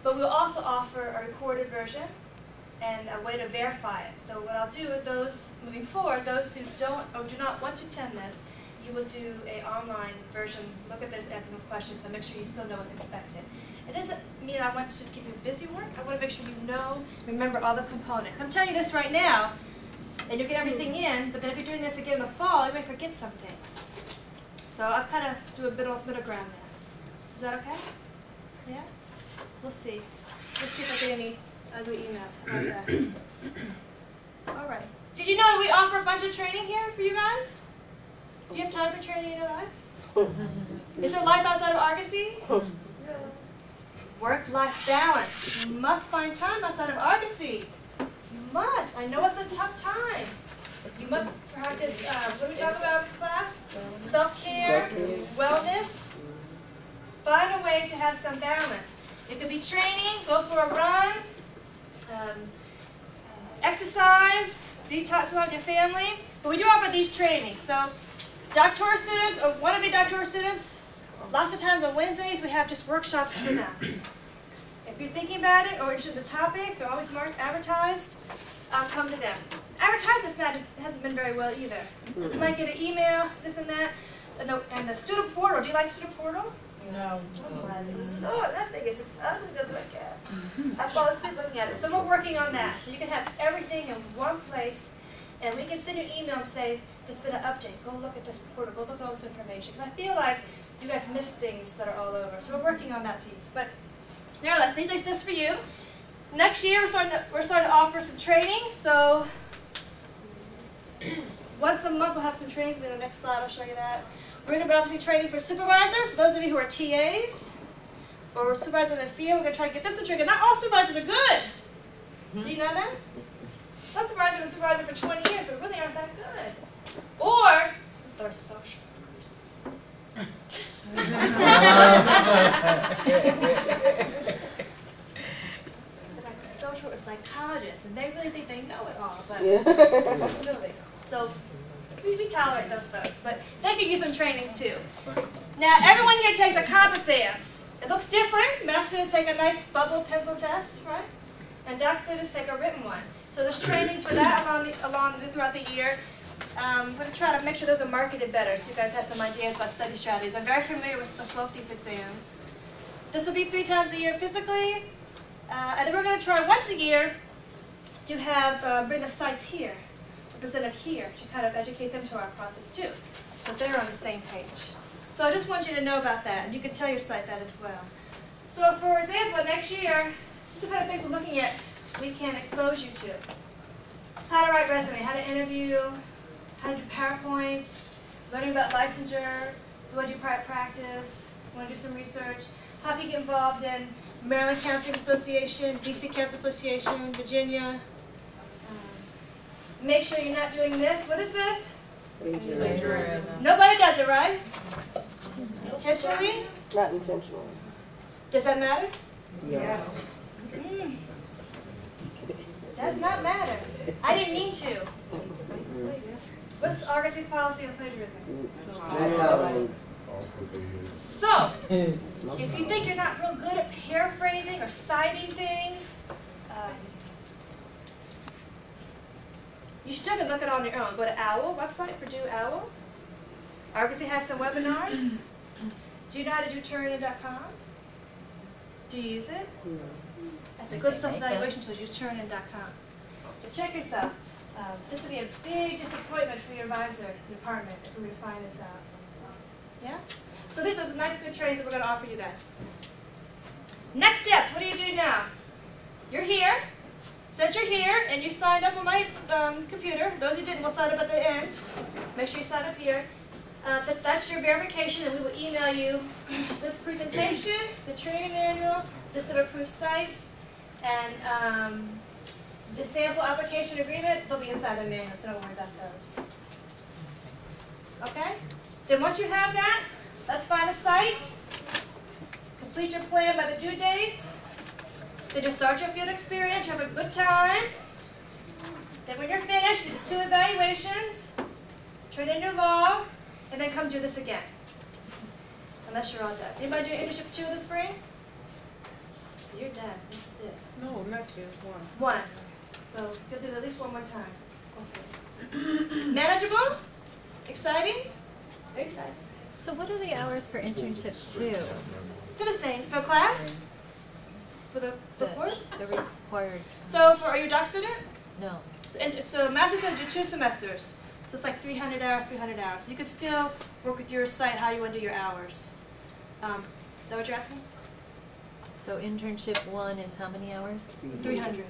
Speaker 2: But we'll also offer a recorded version and a way to verify it. So what I'll do with those, moving forward, those who don't or do not want to attend this, you will do an online version, look at this, answer some questions, so make sure you still know what's expected. It doesn't mean I want to just give you busy work. I want to make sure you know, remember all the components. I'm telling you this right now, and you get everything in, but then if you're doing this again in the fall, you may forget some things. So I'll kind of do a middle ground there. Is that okay? Yeah? We'll see. Let's see if I get any ugly emails. How about that? All right. Did you know that we offer a bunch of training here for you guys? Do you have time for training in your life? Is there life outside of Argosy? Work-life balance. You must find time outside of Argosy. You must. I know it's a tough time. You must practice, what do we talk about in class? Self-care, wellness. Find a way to have some balance. It could be training, go for a run, exercise, detox with your family. But we do offer these trainings. So doctoral students or wannabe doctoral students, lots of times on Wednesdays we have just workshops for them. If you're thinking about it or interested in the topic, they're always advertised, come to them. Advertising hasn't been very well either. You might get an email, this and that. And the student portal, do you like student portal?
Speaker 6: No.
Speaker 2: Oh my Lord, that thing is just ugly to look at. I fall asleep looking at it. So we're working on that. So you can have everything in one place, and we can send you an email and say, there's been an update. Go look at this portal. Go look at all this information. Because I feel like you guys miss things that are all over. So we're working on that piece. But nevertheless, these exist for you. Next year, we're starting to offer some training. So once a month, we'll have some training. In the next slide, I'll show you that. We're going to be offering training for supervisors. So those of you who are TAs or supervisors in the field, we're going to try to get this one triggered. Not all supervisors are good. Do you know that? Some supervisors have been supervising for 20 years, but really aren't that good. Or they're social workers. They're like social workers, psychologists, and they really think they know it all, but no, they don't. So we tolerate those folks, but they could use some trainings too. Now, everyone here takes a comp exams. It looks different. Math students take a nice bubble pencil test, right? And doc students take a written one. So there's trainings for that throughout the year. I'm going to try to make sure those are marketed better so you guys have some ideas about study strategies. I'm very familiar with both these exams. This will be 3 times a year physically. And then we're going to try once a year to have bring the sites here, represented here, to kind of educate them to our process too. So they're on the same page. So I just want you to know about that, and you can tell your site that as well. So for example, next year, these are the kind of things we're looking at we can expose you to. How to write resume, how to interview, how to do PowerPoints, learning about licensure, you want to do private practice, you want to do some research, how can you get involved in Maryland Counseling Association, DC Counseling Association, Virginia. Make sure you're not doing this. What is this?
Speaker 3: Plagiarism.
Speaker 2: Nobody does it, right? Intentionally?
Speaker 3: Not intentional.
Speaker 2: Does that matter?
Speaker 3: Yes.
Speaker 2: Does not matter. I didn't mean to. What's Argosy's policy on plagiarism? So, if you think you're not real good at paraphrasing or citing things, you should definitely look it on your own. Go to OWL website, Purdue OWL. Argosy has some webinars. Do you know how to do Turnitin.com? Do you use it? That's a good self-evaluation tool. Use Turnitin.com. But check yourself. This would be a big disappointment for your advisor department if we were to find this out. Yeah? So these are the nice good trainings that we're going to offer you guys. Next steps. What do you do now? You're here. Since you're here and you signed up on my computer, those who didn't will sign up at the end. Make sure you sign up here. That's your verification, and we will email you this presentation, the training manual, list of approved sites, and the sample application agreement, they'll be inside the manual, so don't worry about those. Okay? Then once you have that, let's find a site, complete your plan by the due dates, then you start your field experience, you have a good time. Then when you're finished, you do 2 evaluations, turn in your log, and then come do this again. Unless you're all done. Anybody do internship 2 in the spring? You're done. This is it.
Speaker 3: No, not 2,
Speaker 2: 1. So you'll do it at least 1 more time. Okay. Manageable? Exciting? Very exciting.
Speaker 7: So what are the hours for internship 2?
Speaker 2: They're the same. For class? For the course?
Speaker 7: The required.
Speaker 2: So are you a doc student?
Speaker 7: No.
Speaker 2: And so master's going to do 2 semesters. So it's like 300 hours, 300 hours. So you could still work with your site how you want to do your hours. Is that what you're asking?
Speaker 7: So internship 1 is how many hours?
Speaker 2: 300.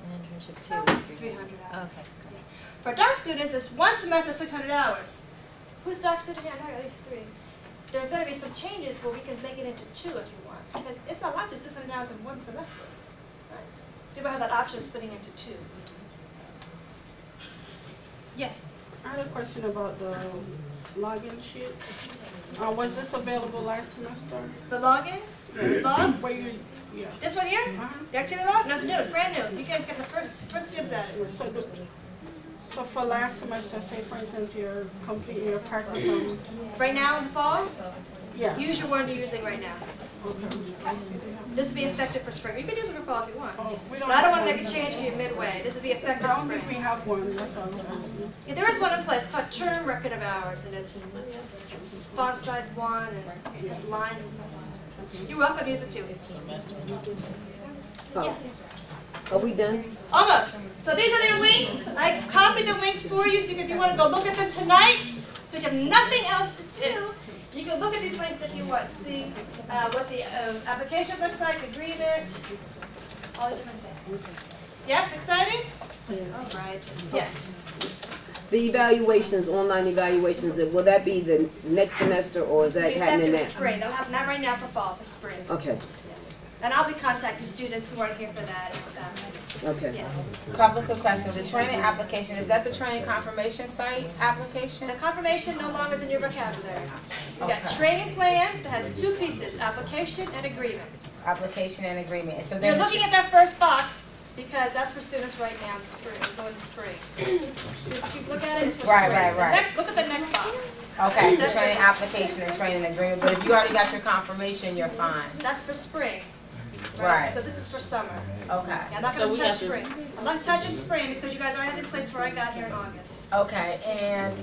Speaker 7: And internship 2 is
Speaker 2: 300 hours.
Speaker 7: Okay.
Speaker 2: For doc students, it's 1 semester, 600 hours. Who's doc student? Yeah, I know at least 3. There are going to be some changes where we can make it into 2 if you want. Because it's a lot to 600 hours in 1 semester. Right? So you might have that option of splitting into 2. Yes?
Speaker 3: I had a question about the login sheet. Was this available last semester?
Speaker 2: The login? Log?
Speaker 3: Where you, yeah.
Speaker 2: This one here? The activity log? No, it's new. It's brand new. You guys get the first dibs at it.
Speaker 3: So for last semester, say for instance you're completing your practicum.
Speaker 2: Right now in the fall?
Speaker 3: Yeah.
Speaker 2: Use your one you're using right now.
Speaker 3: Okay.
Speaker 2: This will be effective for spring. You can use it for fall if you want.
Speaker 3: Oh, we
Speaker 2: But I don't want to make a change for you midway. This will be
Speaker 3: I
Speaker 2: effective
Speaker 3: don't think we
Speaker 2: spring.
Speaker 3: have one. That's what I was asking.
Speaker 2: Yeah, there is one in place called term record of hours, and it's font size 1 and it has lines and stuff on it. You're welcome to use it too. Yes.
Speaker 3: Are we done?
Speaker 2: Almost. So these are your links. I copied the links for you, so if you want to go look at them tonight, but you have nothing else to do, you can look at these links if you want to see what the application looks like, agreement, all the different things. Yes, exciting? All right. Yes.
Speaker 8: The evaluations, online evaluations, will that be the next semester or is that
Speaker 2: It'll be
Speaker 8: happening
Speaker 2: effective
Speaker 8: now?
Speaker 2: spring. They'll have not right now for fall, for spring.
Speaker 8: Okay,
Speaker 2: And I'll be contacting students who aren't here for that.
Speaker 8: okay.
Speaker 2: Yes.
Speaker 9: Couple quick questions. The training application, is that the training confirmation site application?
Speaker 2: The confirmation no longer is in your vocabulary. You've got
Speaker 9: Okay.
Speaker 2: training plan that has 2 pieces, application and agreement.
Speaker 9: Application and agreement. And so
Speaker 2: You're
Speaker 9: then
Speaker 2: looking at that first box because that's for students right now in spring, going to spring. Just you look at it, it's for
Speaker 9: Right,
Speaker 2: spring.
Speaker 9: right.
Speaker 2: Next, look at the next box.
Speaker 9: okay, the
Speaker 2: That's
Speaker 9: training
Speaker 2: your-
Speaker 9: application and training agreement. But if you already got your confirmation, you're fine.
Speaker 2: That's for spring.
Speaker 9: Right.
Speaker 2: So this is for summer.
Speaker 9: Okay.
Speaker 2: Yeah, I'm not going to touch spring. I'm not touching spring because you guys already have it in place before I got here in August.
Speaker 9: Okay, and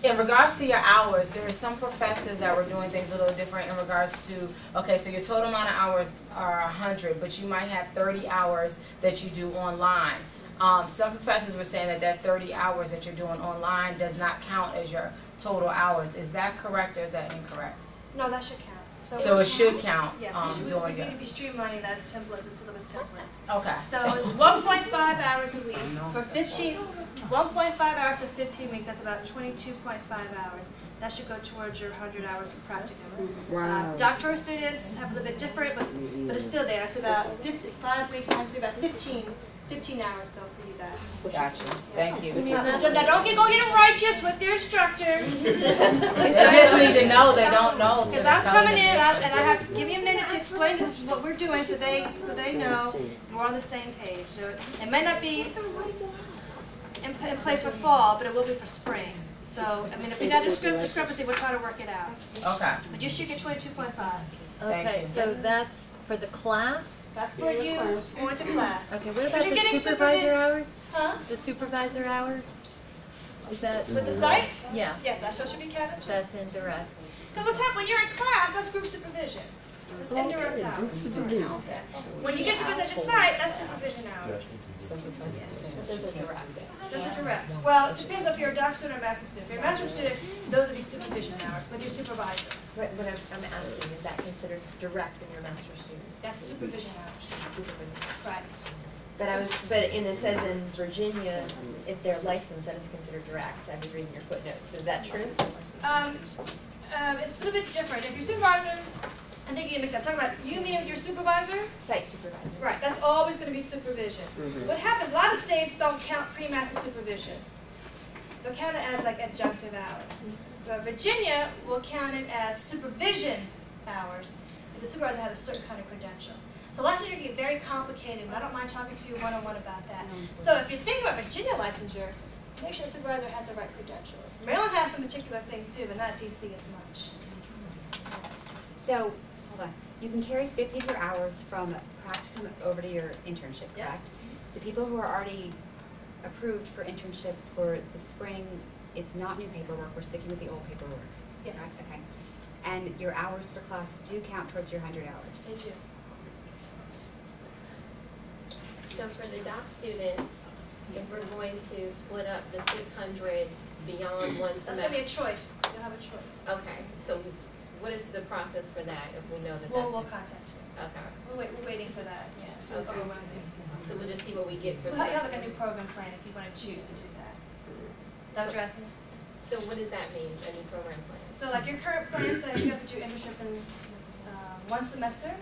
Speaker 9: in regards to your hours, there are some professors that were doing things a little different in regards to, okay, so your total amount of hours are 100, but you might have 30 hours that you do online. Some professors were saying that that 30 hours that you're doing online does not count as your total hours. Is that correct or is that incorrect?
Speaker 2: No, that should count.
Speaker 9: So it should count
Speaker 2: Yes, we
Speaker 9: doing
Speaker 2: need
Speaker 9: it.
Speaker 2: to be streamlining that template, the syllabus templates.
Speaker 9: Okay.
Speaker 2: So it's 1.5 hours a week for 1.5 hours for 15 weeks, that's about 22.5 hours. That should go towards your 100 hours of practicum.
Speaker 8: Wow.
Speaker 2: Doctoral students have a little bit different, but it's still there. It's about it's 5 weeks, times 3, about 15 hours go for you guys.
Speaker 9: Gotcha. Thank you.
Speaker 2: Now don't get righteous with your instructor.
Speaker 9: They just need to know they don't know. So
Speaker 2: Because
Speaker 9: they're
Speaker 2: I'm
Speaker 9: telling
Speaker 2: coming in
Speaker 9: them.
Speaker 2: and I have to give you a minute to explain this is what we're doing so they know we're on the same page. So it may not be in place for fall, but it will be for spring. So, I mean, if we got a discrepancy, we'll try to work it out.
Speaker 9: Okay.
Speaker 2: But you should get 22.5.
Speaker 9: Thank
Speaker 7: Okay,
Speaker 9: you.
Speaker 7: so that's for the class?
Speaker 2: That's for you going to class.
Speaker 7: Okay, what about
Speaker 2: But you're
Speaker 7: the
Speaker 2: getting
Speaker 7: supervisor hours?
Speaker 2: Huh?
Speaker 7: The supervisor hours? Is that?
Speaker 2: With the site?
Speaker 7: Yeah,
Speaker 2: Yeah, that's what should be counted.
Speaker 7: that's indirect.
Speaker 2: Because what's happening, when you're in class, that's group supervision. That's indirect hours. When you get supervision at your site, that's supervision hours.
Speaker 7: Those are direct.
Speaker 2: Those are direct. Well, it depends if you're a doc student or a master student. If you're a master student, those would be supervision hours with your supervisor.
Speaker 10: What I'm asking, is that considered direct in your master's student?
Speaker 2: That's supervision hours.
Speaker 10: Supervision.
Speaker 2: Right.
Speaker 10: But it says in Virginia, if they're licensed, that is considered direct. I was reading your footnotes. Is that true?
Speaker 2: It's a little bit different. If your supervisor I think you mix up. Talking about you meeting with your supervisor?
Speaker 10: Site supervisor.
Speaker 2: Right, that's always going to be supervision. What happens, a lot of states don't count pre-master supervision. They'll count it as like adjunctive hours. But Virginia will count it as supervision hours if the supervisor has a certain kind of credential. So licensure can get very complicated, and I don't mind talking to you one-on-one about that. So if you think about Virginia licensure, make sure the supervisor has the right credentials. Maryland has some particular things too, but not DC as much.
Speaker 5: So, hold on. You can carry 52 hours from practicum over to your internship, correct? The people who are already approved for internship for the spring, it's not new paperwork. We're sticking with the old paperwork.
Speaker 2: Yes.
Speaker 5: Correct? Okay. And your hours for class do count towards your 100 hours.
Speaker 2: They do.
Speaker 11: So for the doc students, if we're going to split up the 600 beyond one semester.
Speaker 2: That's going to be a choice. You'll have a choice.
Speaker 11: Okay, so what is the process for that if we know that
Speaker 2: We'll contact you.
Speaker 11: Okay.
Speaker 2: We're waiting for that, yeah. So
Speaker 11: Okay. So we'll just see what we get for
Speaker 2: we'll have like a new program plan if you want to choose to do that. Dr. Asman?
Speaker 11: So what does that mean, a new program plan?
Speaker 2: So like your current plan says you have to do internship in one semester,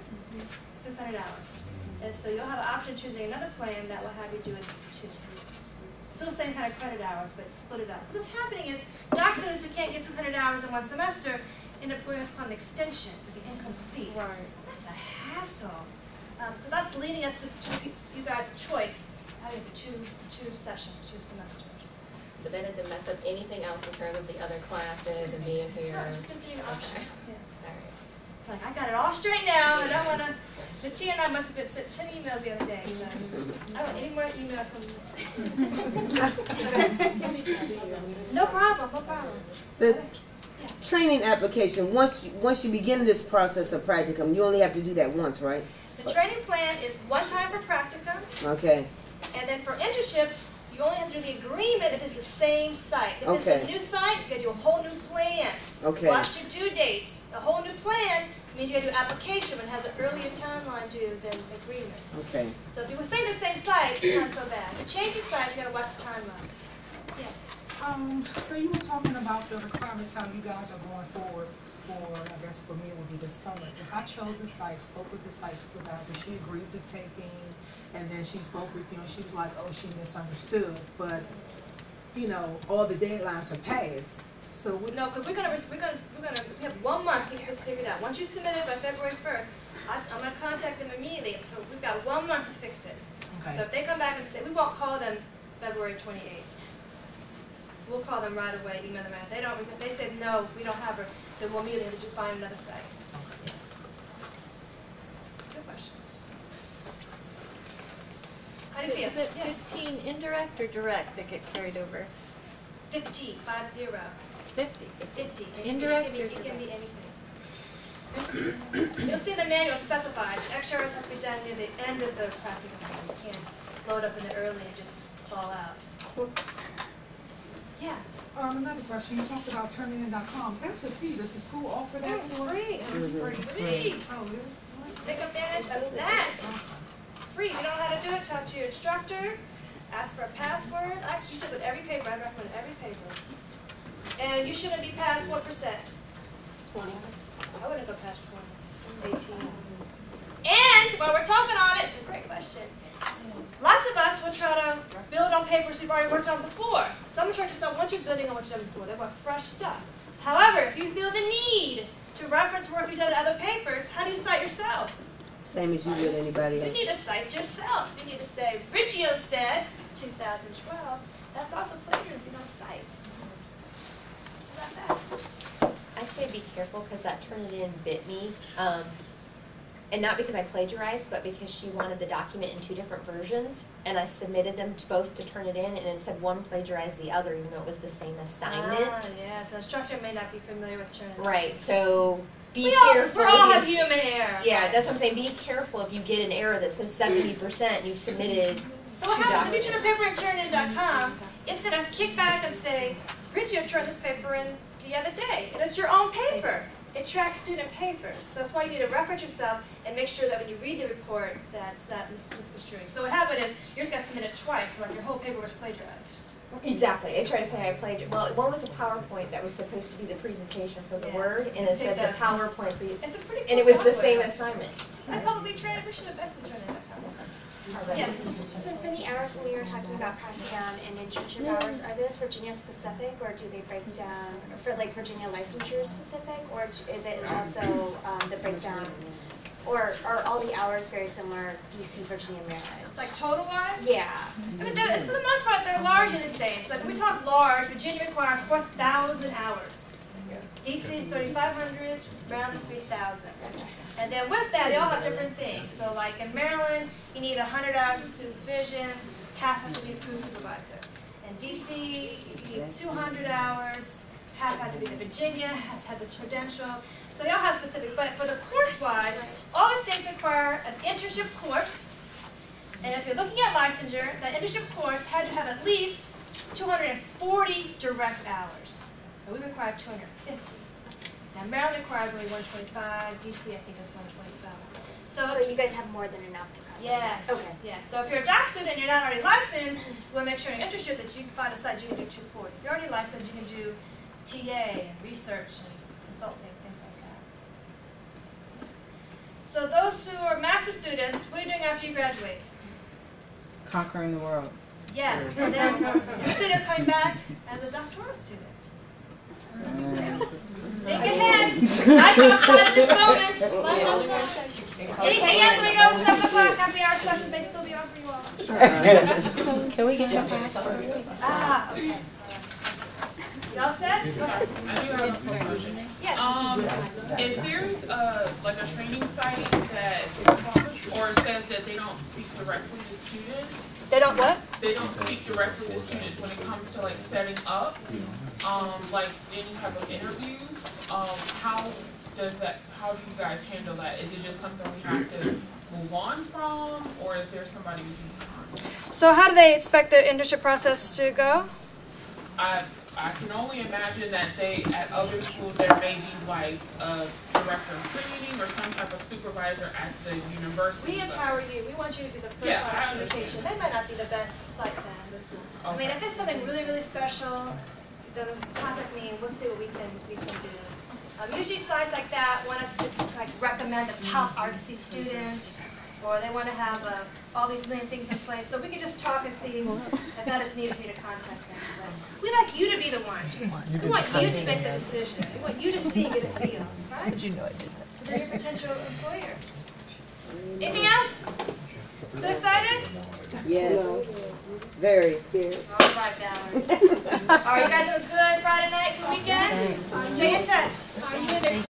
Speaker 2: 600 hours. And so you'll have an option of choosing another plan that will have you do it two. Still the same kind of credit hours, but split it up. What's happening is doc students who can't get 600 hours in one semester end up doing what's called an extension, with the incomplete.
Speaker 10: Right.
Speaker 2: That's a hassle. So that's leading us to you guys' choice, having to two sessions, 2 semesters.
Speaker 11: But that doesn't mess up anything else in terms of the other classes and being here?
Speaker 2: So it's just giving you an option.
Speaker 11: Okay.
Speaker 2: Yeah.
Speaker 11: All right.
Speaker 2: Like, I got it all straight now, and I don't want to. The Tia and I must have been sent 10 emails the other day. So I don't want any more emails from No problem, no problem.
Speaker 8: The training application, once you begin this process of practicum, you only have to do that once, right?
Speaker 2: The training plan is one time for practicum,
Speaker 8: Okay.
Speaker 2: and then for internship, you only have to do the agreement if it's the same site. If it's a new site, you got to do a whole new plan.
Speaker 8: Okay.
Speaker 2: Watch your due dates. A whole new plan means you got to do application, but it has an earlier timeline due than agreement.
Speaker 8: Okay.
Speaker 2: So if you were staying the same site, it's not so bad. If you change the site, you got to watch the timeline. Yes.
Speaker 12: So you were talking about the requirements, how you guys are going forward for, I guess for me it would be the summer. If I chose a site, spoke with the site supervisor, she agreed to take me, and then she spoke with you and she was like, oh, she misunderstood, but you know, all the deadlines are passed. So what?
Speaker 2: No, because we have 1 month to get this figured out. Once you submit it by February 1st, I'm going to contact them immediately. So we've got 1 month to fix it.
Speaker 12: Okay.
Speaker 2: So if they come back and say, we won't call them February 28th. We'll call them right away, email them out. If they say no, we don't have her, then we'll immediately have to find another site.
Speaker 12: Okay.
Speaker 2: Good question. How do you feel?
Speaker 7: Is it 15 indirect or direct that get carried over?
Speaker 2: 50, 50.
Speaker 7: 50.
Speaker 2: 50.
Speaker 7: Indirect
Speaker 2: It can be anything. You'll see the manual specifies extra hours have to be done near the end of the practicum. You can't load up in the early and just fall out. Yeah.
Speaker 12: Another question, you talked about turninin.com. That's a fee. Does the school offer that
Speaker 2: It's
Speaker 12: to us?
Speaker 2: free.
Speaker 12: It's free.
Speaker 2: Free.
Speaker 12: Oh, it is?
Speaker 2: Take advantage of that. Free. If you don't know how to do it, talk to your instructor. Ask for a password. Actually, you should with every paper. I recommend every paper. And you shouldn't be past 1%.
Speaker 10: 20.
Speaker 2: I wouldn't go past 20. 18. And while we're talking on it, it's a great question. Lots of us will try to build on papers we've already worked on before. Some instructors don't want you building on what you've done before. They want fresh stuff. However, if you feel the need to reference work you've done in other papers, how do you cite yourself?
Speaker 8: Same as you would anybody
Speaker 2: You
Speaker 8: else.
Speaker 2: need to cite yourself. You need to say, Riggio said, 2012. That's also plagiarism if you don't cite. How about that?
Speaker 10: I'd say be careful because that Turnitin bit me. And not because I plagiarized, but because she wanted the document in 2 different versions, and I submitted them to both to turn it in, and it said one plagiarized the other, even though it was the same assignment.
Speaker 2: Yeah, so the instructor may not be familiar with Turnitin.
Speaker 10: Right, so be
Speaker 2: We
Speaker 10: careful.
Speaker 2: all have
Speaker 10: because-
Speaker 2: human error.
Speaker 10: Yeah, that's what I'm saying. Be careful if you get an error that says 70%, you've submitted
Speaker 2: So what
Speaker 10: 2
Speaker 2: happens if you turn a
Speaker 10: documents.
Speaker 2: paper in turnitin.com, it's going to kick back and say, Riggio turned this paper in the other day. And it's your own paper. It tracks student papers. So that's why you need to reference yourself and make sure that when you read the report, that's not misconstruing. So what happened is, you're just going to submit it twice, like your whole paper was plagiarized.
Speaker 10: Exactly. I tried to say I played. Well, one was a PowerPoint that was supposed to be the presentation for the word, and it said the PowerPoint for you.
Speaker 2: It's a pretty cool
Speaker 10: And it was the
Speaker 2: software.
Speaker 10: same assignment.
Speaker 2: I publicly trained. We should invest in training that kind of thing. Yes.
Speaker 13: So for the hours when we were talking about Practicum and internship hours, are those Virginia specific, or do they break down for like Virginia licensure specific, or is it also the breakdown, or are all the hours very similar DC, Virginia, Maryland?
Speaker 2: Like total wise?
Speaker 13: Yeah.
Speaker 2: I mean, for the most part, they're largely the same. So like when we talk large, Virginia requires 4,000 hours. DC is 3,500, Maryland is 3,000. And then with that, they all have different things. So like in Maryland, you need 100 hours of supervision, half have to be the crew supervisor. In DC, you need 200 hours, half have to be the Virginia, has to have this credential. So they all have specifics, but for the course-wise, all the states require an internship course. And if you're looking at licensure, that internship course had to have at least 240 direct hours. And we require 250. Now Maryland requires only 125, DC I think is 125.
Speaker 13: So you guys have more than enough to cover.
Speaker 2: Yes.
Speaker 13: Okay.
Speaker 2: Yes. So if you're a doc student and you're not already licensed, you want to make sure in your internship that you can find a site you can do 240. If you're already licensed, you can do TA and research and consulting, things like that. So those who are master students, what are you doing after you graduate?
Speaker 8: Conquering the world.
Speaker 2: Yes. And then instead of coming back as a doctoral student. Think ahead. I'm outside of this moment. Anything else when we go 7 o'clock? Happy hour session may still be on for you all.
Speaker 8: Can we get your passport?
Speaker 2: Ah, okay. Y'all set? Go ahead.
Speaker 14: I do have a quick question.
Speaker 2: Yes.
Speaker 14: If there's like a training site that or says that they don't speak directly to students.
Speaker 2: They don't what?
Speaker 14: They don't speak directly to students when it comes to like setting up, like any type of interviews. How do you guys handle that? Is it just something we have to move on from, or is there somebody we can?
Speaker 2: So how do they expect the internship process to go?
Speaker 14: I can only imagine that at other schools there may be like a director of training or some type of supervisor at the university.
Speaker 2: We empower you. We want you to be the first line of communication. They might not be the best site then. Okay. I mean, if it's something really, really special, then contact me and we'll see what we can do. Usually sites like that want us to like recommend a top RDC student, or they want to have all these million things in place. So we can just talk and see if that is needed for you to contact them. But we like you to be the one. We want you to make the decision. We want you to see and get a feel, right?
Speaker 7: How did you know I did that?
Speaker 2: They're your potential employer. Anything else? Still excited?
Speaker 8: Yes. Very.
Speaker 2: All right, Valerie. All right, you guys have a good Friday night, good weekend. Stay in touch.